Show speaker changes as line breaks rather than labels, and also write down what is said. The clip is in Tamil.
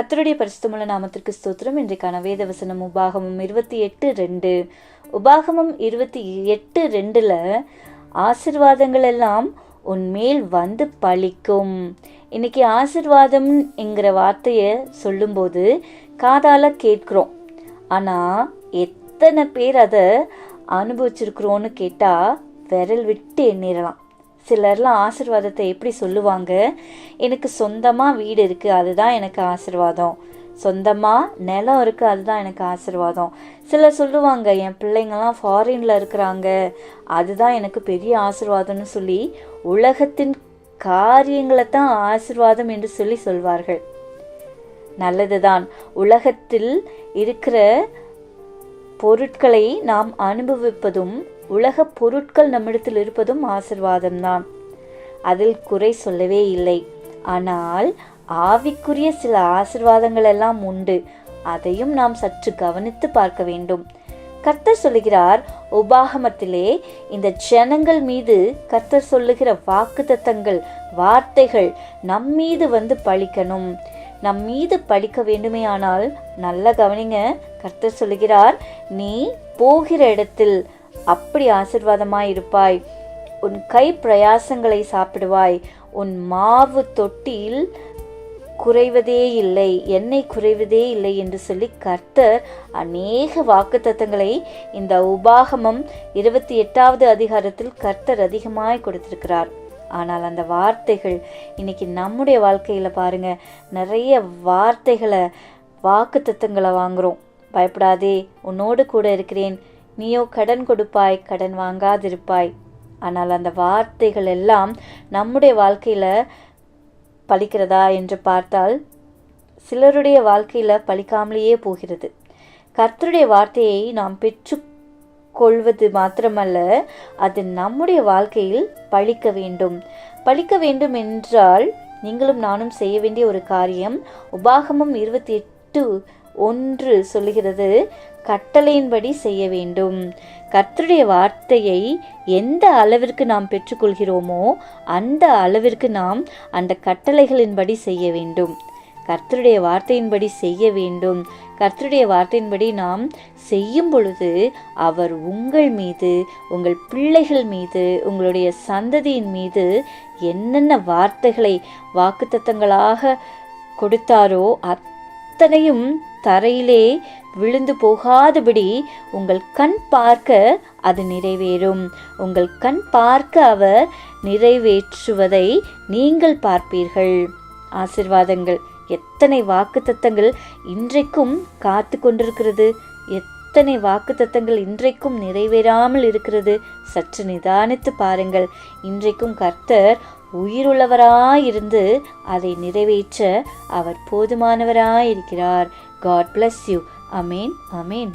கர்த்தருடைய பரிசுத்தமுள்ள நாமத்திற்கு ஸ்தோத்திரம். இன்றைக்கான வேத வசனம் உபாகமம் 28:2. உபாகமம் 28:2 ஆசீர்வாதங்கள் எல்லாம் உன் மேல் வந்து பலிக்கும். இன்னைக்கு ஆசீர்வாதம் என்கிற வார்த்தையை சொல்லும்போது காதால கேட்கிறோம். ஆனால் எத்தனை பேர் அதை அனுபவிச்சிருக்கிறோன்னு கேட்டால் விரல் விட்டு எண்ணிடலாம். சிலர்லாம் ஆசீர்வாதத்தை எப்படி சொல்லுவாங்க, எனக்கு சொந்தமாக வீடு இருக்குது அதுதான் எனக்கு ஆசீர்வாதம், சொந்தமாக நிலம் இருக்குது அதுதான் எனக்கு ஆசீர்வாதம். சிலர் சொல்லுவாங்க என் பிள்ளைங்கள்லாம் ஃபாரினில் இருக்கிறாங்க அதுதான் எனக்கு பெரிய ஆசீர்வாதம்னு சொல்லி உலகத்தின் காரியங்களை தான் ஆசீர்வாதம் என்று சொல்லி சொல்வார்கள். நல்லதுதான், உலகத்தில் இருக்கிற பொருட்களை நாம் அனுபவிப்பதும் உலக பொருட்கள் நம்மிடத்தில் இருப்பதும் ஆசீர்வாதம்தான், அதில் குறை சொல்லவே இல்லை. ஆனால் ஆவிக்குரிய சில ஆசீர்வாதங்கள் எல்லாம் உண்டு, அதையும் நாம் சற்று கவனித்து பார்க்க வேண்டும். கர்த்தர் சொல்லுகிறார் உபாகமத்திலே இந்த ஜனங்கள் மீது கர்த்தர் சொல்லுகிற வாக்குத்தத்தங்கள் வார்த்தைகள் நம்மீது வந்து பலிக்கணும். நம் மீது பலிக்க வேண்டுமே ஆனால் நல்ல கவனிங்க, கர்த்தர் சொல்லுகிறார் நீ போகிற இடத்தில் அப்படி ஆசீர்வாதமாய் இருப்பாய், உன் கை பிரயாசங்களை சாப்பிடுவாய், உன் மாவு தொட்டியில் குறைவதே இல்லை, எண்ணெய் குறைவதே இல்லை என்று சொல்லி கர்த்தர் அநேக வாக்குத்தத்தங்களை இந்த உபாகமம் 28வது அதிகாரத்தில் கர்த்தர் அதிகமாய் கொடுத்திருக்கிறார். ஆனால் அந்த வார்த்தைகள் இன்னைக்கு நம்முடைய வாழ்க்கையில் பாருங்க, நிறைய வார்த்தைகளை வாக்குத்தத்தங்களை வாங்குறோம். பயப்படாதே, உன்னோடு கூட இருக்கிறேன், நீயோ கடன் கொடுப்பாய், கடன் வாங்காதிருப்பாய். ஆனால் அந்த வார்த்தைகள் எல்லாம் நம்முடைய வாழ்க்கையில் பலிக்கிறதா என்று பார்த்தால் சிலருடைய வாழ்க்கையில் பலிக்காமலேயே போகிறது. கர்த்தருடைய வார்த்தையை நாம் பெற்றுக்கொள்வது மாத்திரமல்ல, அது நம்முடைய வாழ்க்கையில் பலிக்க வேண்டும். பலிக்க வேண்டும் என்றால் நீங்களும் நானும் செய்ய வேண்டிய ஒரு காரியம் உபாகமம் 28:1 சொல்லுகிறது, கட்டளையின்படி செய்ய வேண்டும். கர்த்தருடைய வார்த்தையை எந்த அளவிற்கு நாம் பெற்றுக்கொள்கிறோமோ அந்த அளவிற்கு நாம் அந்த கட்டளைகளின்படி செய்ய வேண்டும். கர்த்தருடைய வார்த்தையின்படி செய்ய வேண்டும். கர்த்தருடைய வார்த்தையின்படி நாம் செய்யும் பொழுது அவர் உங்கள் மீது, உங்கள் பிள்ளைகள் மீது, உங்களுடைய சந்ததியின் மீது என்னென்ன வார்த்தைகளை வாக்குத்தத்தங்களாக கொடுத்தாரோ அத்தனையும் தரையிலே விழுந்து போகாதபடி உங்கள் கண் பார்க்க அது நிறைவேறும். உங்கள் கண் பார்க்க அவர் நிறைவேற்றுவதை நீங்கள் பார்ப்பீர்கள். ஆசீர்வாதங்கள், எத்தனை வாக்குத்தத்தங்கள் இன்றைக்கும் காத்து கொண்டிருக்கிறது, எத்தனை வாக்குத்தத்தங்கள் இன்றைக்கும் நிறைவேறாமல் இருக்கிறது. சற்று நிதானித்து பாருங்கள். இன்றைக்கும் கர்த்தர் உயிருள்ளவராயிருந்து அதை நிறைவேற்ற அவர் போதுமானவராயிருக்கிறார். God bless you. Amen. Amen.